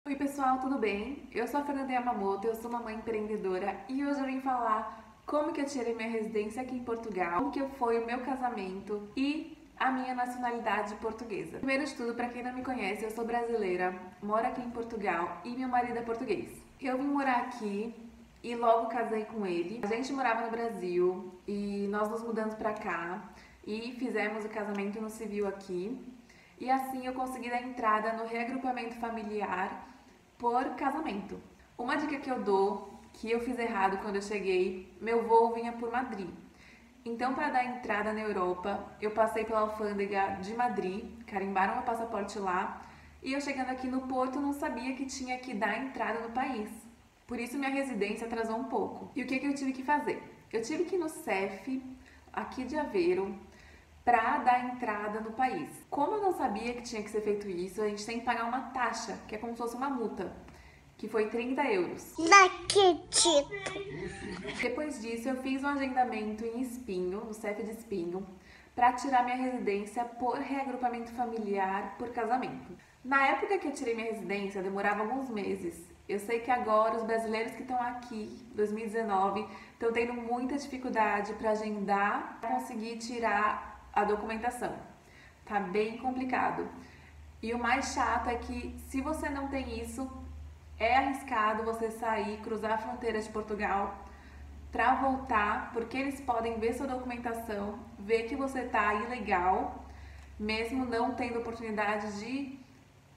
Oi pessoal, tudo bem? Eu sou a Fernanda Yamamoto, eu sou uma mãe empreendedora e hoje eu vim falar como que eu tirei minha residência aqui em Portugal, como que foi o meu casamento e a minha nacionalidade portuguesa. Primeiro de tudo, para quem não me conhece, eu sou brasileira, moro aqui em Portugal e meu marido é português. Eu vim morar aqui e logo casei com ele. A gente morava no Brasil e nós nos mudamos para cá e fizemos o casamento no civil aqui. E assim eu consegui dar entrada no reagrupamento familiar por casamento. Uma dica que eu dou, que eu fiz errado quando eu cheguei, meu voo vinha por Madrid. Então, para dar entrada na Europa, eu passei pela alfândega de Madrid, carimbaram meu passaporte lá, e eu chegando aqui no Porto não sabia que tinha que dar entrada no país. Por isso minha residência atrasou um pouco. E o que eu tive que fazer? Eu tive que ir no CEF, aqui de Aveiro, para dar entrada no país. Como eu não sabia que tinha que ser feito isso, a gente tem que pagar uma taxa, que é como se fosse uma multa, que foi 30 euros. Depois disso, eu fiz um agendamento em Espinho, no CEF de Espinho, para tirar minha residência por reagrupamento familiar por casamento. Na época que eu tirei minha residência, demorava alguns meses. Eu sei que agora os brasileiros que estão aqui, 2019, estão tendo muita dificuldade para agendar, para conseguir tirar a documentação. Tá bem complicado. E o mais chato é que se você não tem isso, é arriscado você sair, cruzar a fronteira de Portugal para voltar, porque eles podem ver sua documentação, ver que você tá ilegal, mesmo não tendo oportunidade de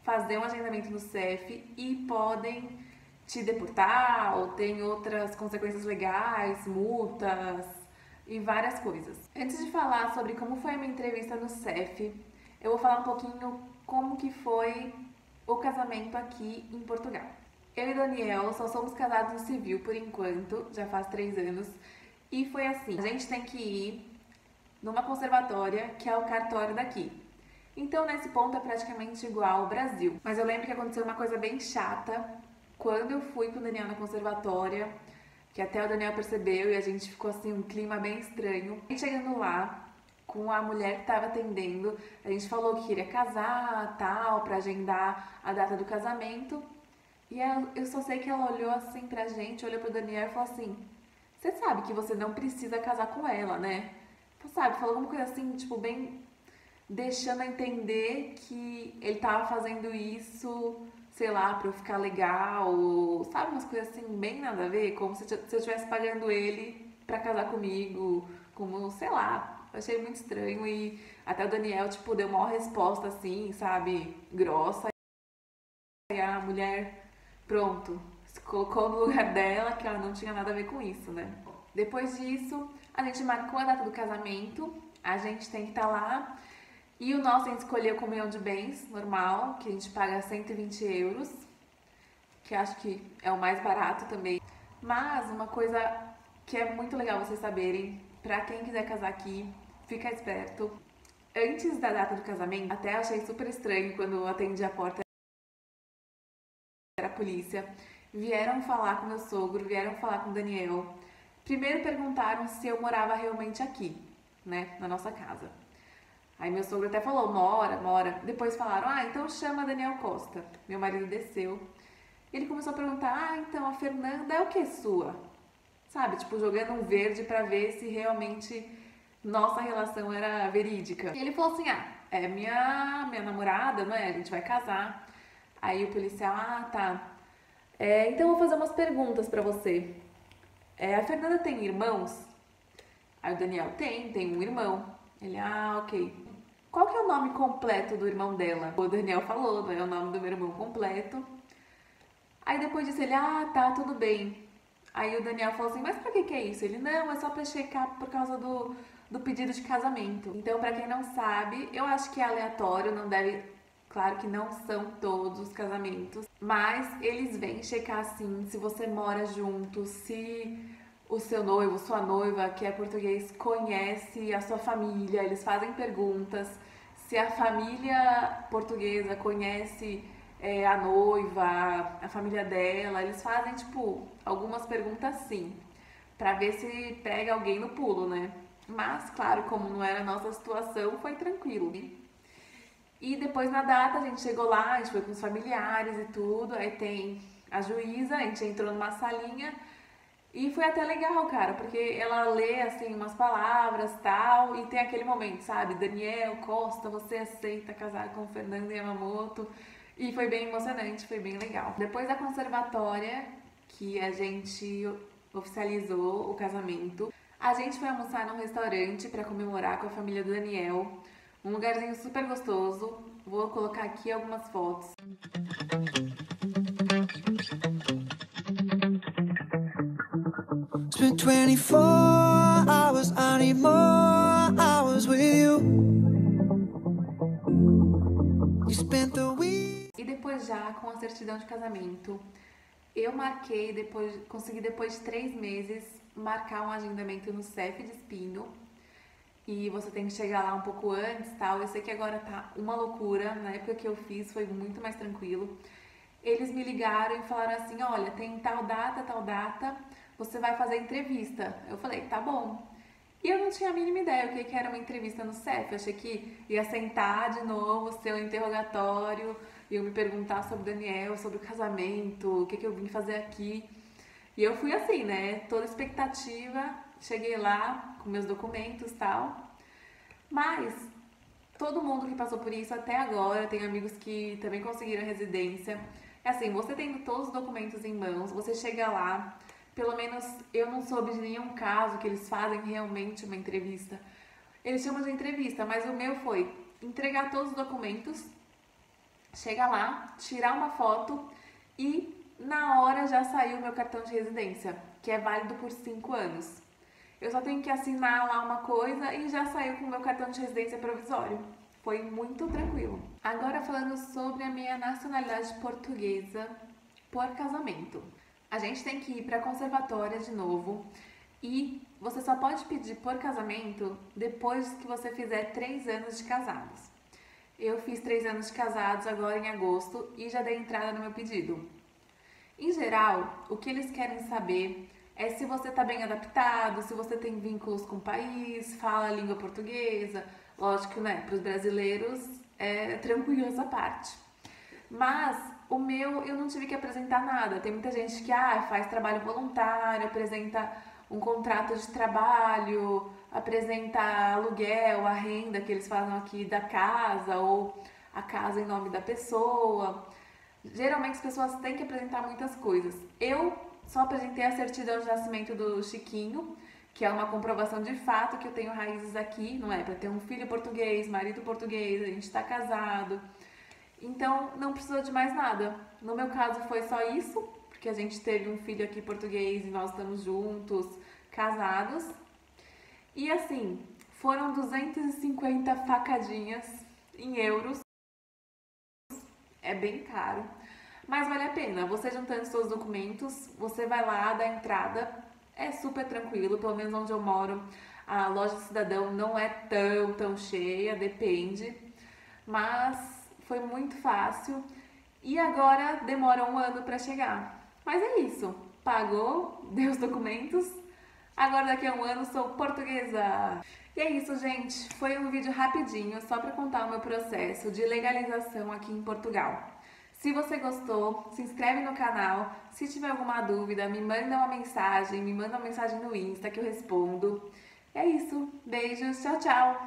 fazer um agendamento no CEF e podem te deportar ou tem outras consequências legais, multas e várias coisas. Antes de falar sobre como foi a minha entrevista no CEF, eu vou falar um pouquinho como que foi o casamento aqui em Portugal. Eu e Daniel só somos casados no civil por enquanto, já faz 3 anos, e foi assim, a gente tem que ir numa conservatória, que é o cartório daqui. Então, nesse ponto é praticamente igual ao Brasil. Mas eu lembro que aconteceu uma coisa bem chata quando eu fui com o Daniel na conservatória, que até o Daniel percebeu e a gente ficou assim, um clima bem estranho. E chegando lá, com a mulher que estava atendendo, a gente falou que queria casar, tal, para agendar a data do casamento. E eu só sei que ela olhou assim pra gente, olhou pro Daniel e falou assim: "Você sabe que você não precisa casar com ela, né?" Sabe, falou alguma coisa assim, tipo, bem deixando a entender que ele tava fazendo isso, sei lá, pra eu ficar legal, ou, sabe, umas coisas assim, bem nada a ver, como se eu estivesse pagando ele pra casar comigo, como, sei lá, eu achei muito estranho e até o Daniel, tipo, deu uma resposta assim, sabe, grossa, e a mulher, pronto, se colocou no lugar dela, que ela não tinha nada a ver com isso, né? Depois disso, a gente marcou a data do casamento, a gente tem que estar lá. E o nosso a gente escolheu comunhão de bens, normal, que a gente paga 120 euros, que acho que é o mais barato também. Mas uma coisa que é muito legal vocês saberem, pra quem quiser casar aqui, fica esperto. Antes da data do casamento, até achei super estranho quando eu atendi a porta, era a polícia. Vieram falar com meu sogro, vieram falar com o Daniel. Primeiro perguntaram se eu morava realmente aqui, né, na nossa casa. Aí meu sogro até falou, mora, mora. Depois falaram, então chama Daniel Costa. Meu marido desceu. Ele começou a perguntar, então a Fernanda é o que sua? Sabe, tipo, jogando um verde pra ver se realmente nossa relação era verídica. E ele falou assim, é minha namorada, não é? A gente vai casar. Aí o policial, tá. Então eu vou fazer umas perguntas pra você. A Fernanda tem irmãos? Aí o Daniel, tem um irmão. Ele, ok. Qual que é o nome completo do irmão dela? O Daniel falou, né? O nome do meu irmão completo. Aí depois disso ele, tá, tudo bem. Aí o Daniel falou assim, mas pra que é isso? Ele, não, é só pra checar por causa do pedido de casamento. Então, pra quem não sabe, eu acho que é aleatório, não deve... Claro que não são todos os casamentos, mas eles vêm checar assim, se você mora junto, se o seu noivo, sua noiva, que é português, conhece a sua família, eles fazem perguntas. Se a família portuguesa conhece a noiva, a família dela, eles fazem, tipo, algumas perguntas sim, pra ver se pega alguém no pulo, né? Mas, claro, como não era a nossa situação, foi tranquilo. E depois na data a gente chegou lá, a gente foi com os familiares e tudo, aí tem a juíza, a gente entrou numa salinha e foi até legal, cara, porque ela lê assim umas palavras tal, e tem aquele momento, sabe? Daniel Costa, você aceita casar com Fernando Yamamoto? E foi bem emocionante, foi bem legal. Depois da conservatória, que a gente oficializou o casamento, a gente foi almoçar num restaurante para comemorar com a família do Daniel. Um lugarzinho super gostoso. Vou colocar aqui algumas fotos. Spent 24 hours, I need more hours with you. You spent the week. E depois já com a certidão de casamento, eu consegui depois de 3 meses marcar um agendamento no CEF de Espinho. E você tem que chegar lá um pouco antes, tal. Eu sei que agora tá uma loucura. Na época que eu fiz foi muito mais tranquilo. Eles me ligaram e falaram assim: olha, tem tal data, você vai fazer entrevista. Eu falei: tá bom. E eu não tinha a mínima ideia o que era uma entrevista no CEF. Eu achei que ia sentar de novo, ser um interrogatório, iam me perguntar sobre o Daniel, sobre o casamento, o que eu vim fazer aqui. E eu fui assim, né? Toda expectativa. Cheguei lá com meus documentos e tal. Mas todo mundo que passou por isso até agora, eu tenho amigos que também conseguiram residência. É assim, você tendo todos os documentos em mãos, você chega lá, pelo menos eu não soube de nenhum caso que eles fazem realmente uma entrevista. Eles chamam de entrevista, mas o meu foi entregar todos os documentos, chegar lá, tirar uma foto e na hora já saiu o meu cartão de residência, que é válido por 5 anos. Eu só tenho que assinar lá uma coisa e já saiu com o meu cartão de residência provisório. Foi muito tranquilo. Agora falando sobre a minha nacionalidade portuguesa por casamento. A gente tem que ir para a conservatória de novo e você só pode pedir por casamento depois que você fizer 3 anos de casados. Eu fiz 3 anos de casados agora em agosto e já dei entrada no meu pedido. Em geral, o que eles querem saber é se você está bem adaptado, se você tem vínculos com o país, fala a língua portuguesa. Lógico, né, para os brasileiros é tranquilo essa parte. Mas o meu eu não tive que apresentar nada. Tem muita gente que faz trabalho voluntário, apresenta um contrato de trabalho, apresenta aluguel, a renda que eles fazem aqui da casa ou a casa em nome da pessoa. Geralmente as pessoas têm que apresentar muitas coisas. Eu só apresentei a certidão de nascimento do Chiquinho, que é uma comprovação de fato que eu tenho raízes aqui, não é? Para ter um filho português, marido português, a gente está casado. Então não precisou de mais nada. No meu caso foi só isso, porque a gente teve um filho aqui português e nós estamos juntos, casados. E assim, foram 250 facadinhas em euros. É bem caro, mas vale a pena. Você juntando seus documentos, você vai lá, dá entrada, é super tranquilo, pelo menos onde eu moro. A loja de cidadão não é tão cheia, depende, mas foi muito fácil e agora demora 1 ano para chegar. Mas é isso, pagou, deu os documentos, agora daqui a 1 ano sou portuguesa. E é isso, gente. Foi um vídeo rapidinho, só para contar o meu processo de legalização aqui em Portugal. Se você gostou, se inscreve no canal. Se tiver alguma dúvida, me manda uma mensagem no Insta que eu respondo. É isso. Beijos. Tchau, tchau.